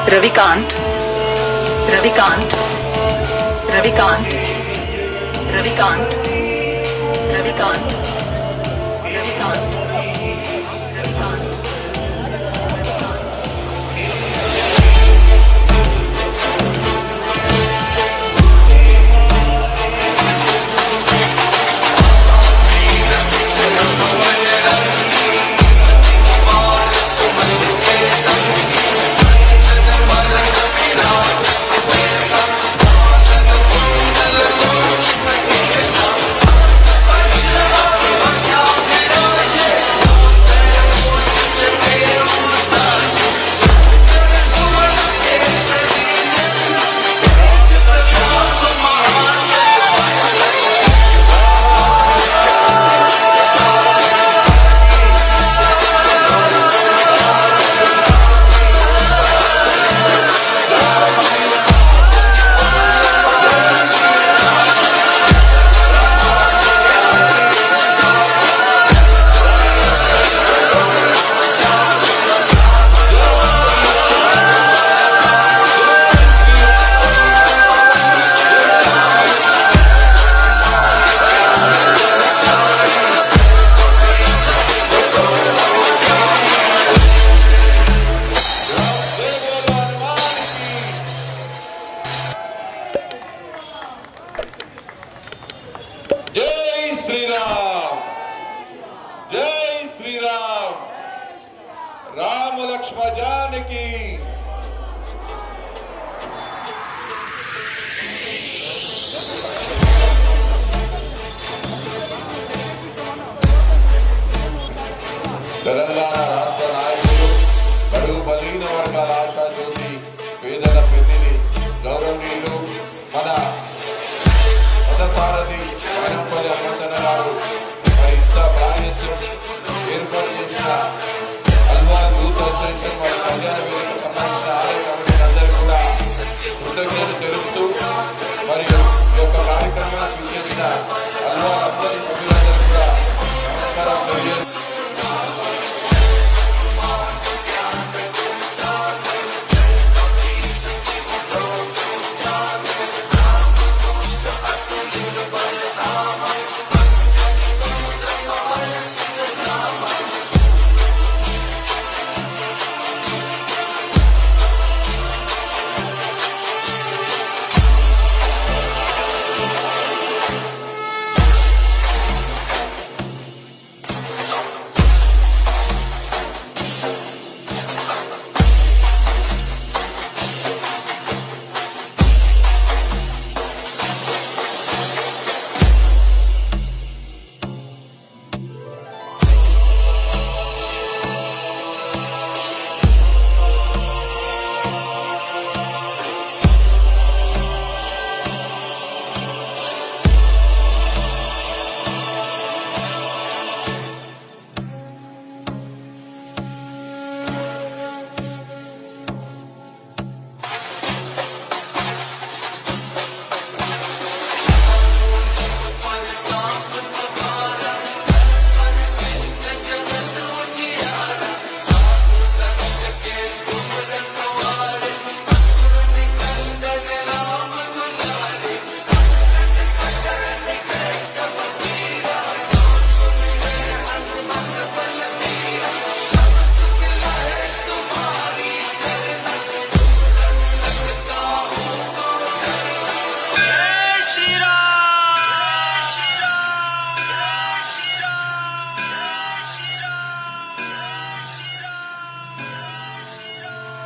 रविकांत रविकांत रविकांत रविकांत रविकांत रविकांत रविकांत राम लक्ष्मण जानकी తెలంగాణ రాష్ట్ర నాయకులు బడుగు బలహీన వర్గాల ఆశా జ్యోతి పేదల పెన్నిధి గౌరవనీయులు మన పదసారథి వైనంపల్లి అనంతన గారు మరి ఇంత ప్రాధాన్యత ఏర్పాటు చేసిన యూత్ అసోసియేషన్ వారి కళ్యాణ వేదికకు సంబంధించిన ఆలయ కమిటీ అందరూ కూడా కృతజ్ఞతలు తెలుపుతూ మరియు ఈ యొక్క కార్యక్రమానికి విచ్చేసిన అందరి సభ్యులందరూ కూడా నమస్కారం తెలియజేస్తూ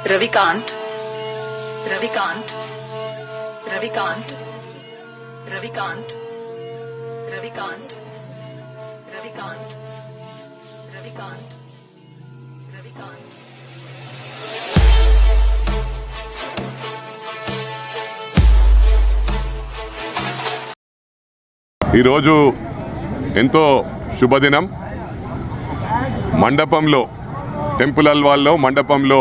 रविकांत रविकांत रविकांत रविकांत रविकांत रविकांत रविकांत रविकांत ఈరోజు ఎంతో శుభదినం. మండపంలో టెంపుల్ అల్వాల్లో మండపంలో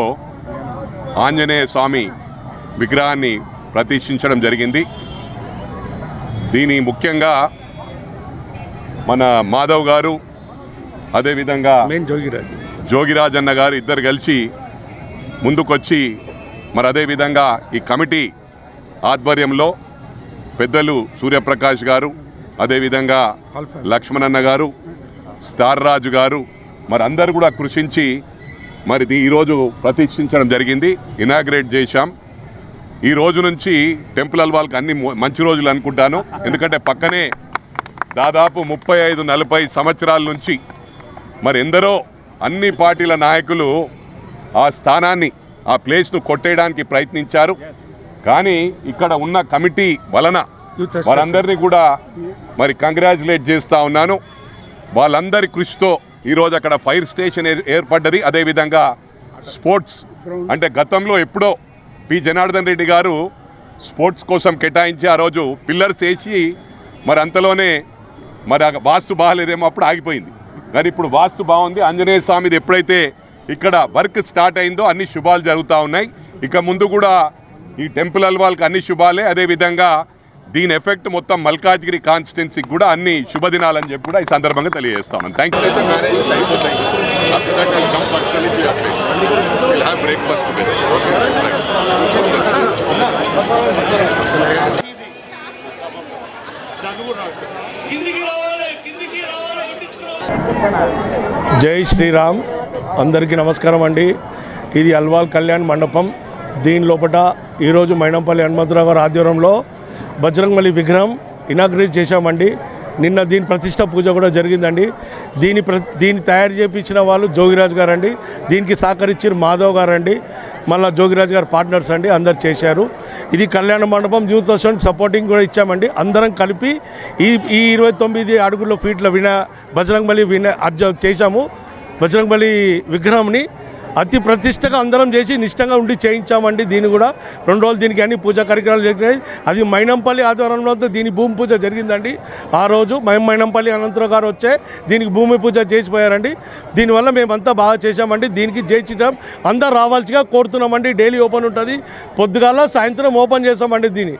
ఆంజనేయ స్వామి విగ్రహాన్ని ప్రతిష్ఠించడం జరిగింది. దీని ముఖ్యంగా మన మాధవ్ గారు అదేవిధంగా జోగిరాజ్ అన్న గారు ఇద్దరు కలిసి ముందుకొచ్చి మరి అదేవిధంగా ఈ కమిటీ ఆధ్వర్యంలో పెద్దలు సూర్యప్రకాష్ గారు, అదేవిధంగా లక్ష్మణన్న గారు, స్టార్ రాజు గారు మరి అందరు కూడా కృషించి మరి ఈరోజు ప్రతిష్ఠించడం జరిగింది, ఇనాగ్రేట్ చేశాం. ఈ రోజు నుంచి టెంపుల్ అల్వాల్కి అన్ని మంచి రోజులు అనుకుంటాను. ఎందుకంటే పక్కనే దాదాపు 35-40 సంవత్సరాల నుంచి మరి ఎందరో అన్ని పార్టీల నాయకులు ఆ స్థానాన్ని, ఆ ప్లేస్ను కొట్టేయడానికి ప్రయత్నించారు. కానీ ఇక్కడ ఉన్న కమిటీ వలన వారందరినీ కూడా మరి కంగ్రాచులేట్ చేస్తూ ఉన్నాను. వాళ్ళందరి కృషితో ఈరోజు అక్కడ ఫైర్ స్టేషన్ ఏర్పడ్డది. అదేవిధంగా స్పోర్ట్స్ అంటే గతంలో ఎప్పుడో పి జనార్దన్ రెడ్డి గారు స్పోర్ట్స్ కోసం కేటాయించి ఆ రోజు పిల్లర్స్ వేసి మరి అంతలోనే మరి వాస్తు బాగాలేదేమో అప్పుడు ఆగిపోయింది. కానీ ఇప్పుడు వాస్తు బాగుంది. ఆంజనేయ స్వామిది ఎప్పుడైతే ఇక్కడ వర్క్ స్టార్ట్ అయిందో అన్ని శుభాలు జరుగుతూ ఉన్నాయి. ఇక ముందు కూడా ఈ టెంపుల్ అల్వాల్కి అన్ని శుభాలే. అదేవిధంగా దీని ఎఫెక్ట్ మొత్తం మల్కాజ్గిరి కాన్స్టిట్యున్సీకి కూడా అన్ని శుభదినాలని చెప్పి కూడా ఈ సందర్భంగా తెలియజేస్తామని. Thank you. జై శ్రీరామ్. అందరికీ నమస్కారం అండి. ఇది అల్వాల్ కళ్యాణ్ మండపం. దీని లోపల ఈరోజు మైనంపల్లి హనుమంతరావు గారి ఆధ్వర్యంలో బజరంగబలి విగ్రహం ఇనాగ్రేట్ చేశామండి. నిన్న దీని ప్రతిష్ట పూజ కూడా జరిగిందండి. దీన్ని తయారు చేయించిన వాళ్ళు జోగిరాజ్ గారు అండి. దీనికి సహకరించిన మాధవ్ గారు అండి, మళ్ళీ జోగిరాజ్ గారు పార్ట్నర్స్ అండి, అందరు చేశారు. ఇది కళ్యాణ మండపం యూత్ అసోసియేషన్ సపోర్టింగ్ కూడా ఇచ్చామండి. అందరం కలిపి ఈ 29 అడుగుల ఫీట్ల బజరంగబలి చేశాము. బజరంగబలి విగ్రహంని అతి ప్రతిష్టగా అందరం చేసి నిష్టంగా ఉండి చేయించామండి. దీన్ని కూడా 2 రోజులు దీనికి అన్ని పూజా కార్యక్రమాలు జరిగినాయి. అది మైనంపల్లి ఆధ్వర్యంలో దీని భూమి పూజ జరిగిందండి. ఆ రోజు మైనంపల్లి అనంతరావు గారు వచ్చే దీనికి భూమి పూజ చేసిపోయారండి. దీనివల్ల మేమంతా బాగా చేశామండి. దీనికి చేయించడం అందరు రావాల్సిగా కోరుతున్నామండి. డైలీ ఓపెన్ ఉంటుంది, పొద్దుగాల సాయంత్రం ఓపెన్ చేస్తామండి దీన్ని.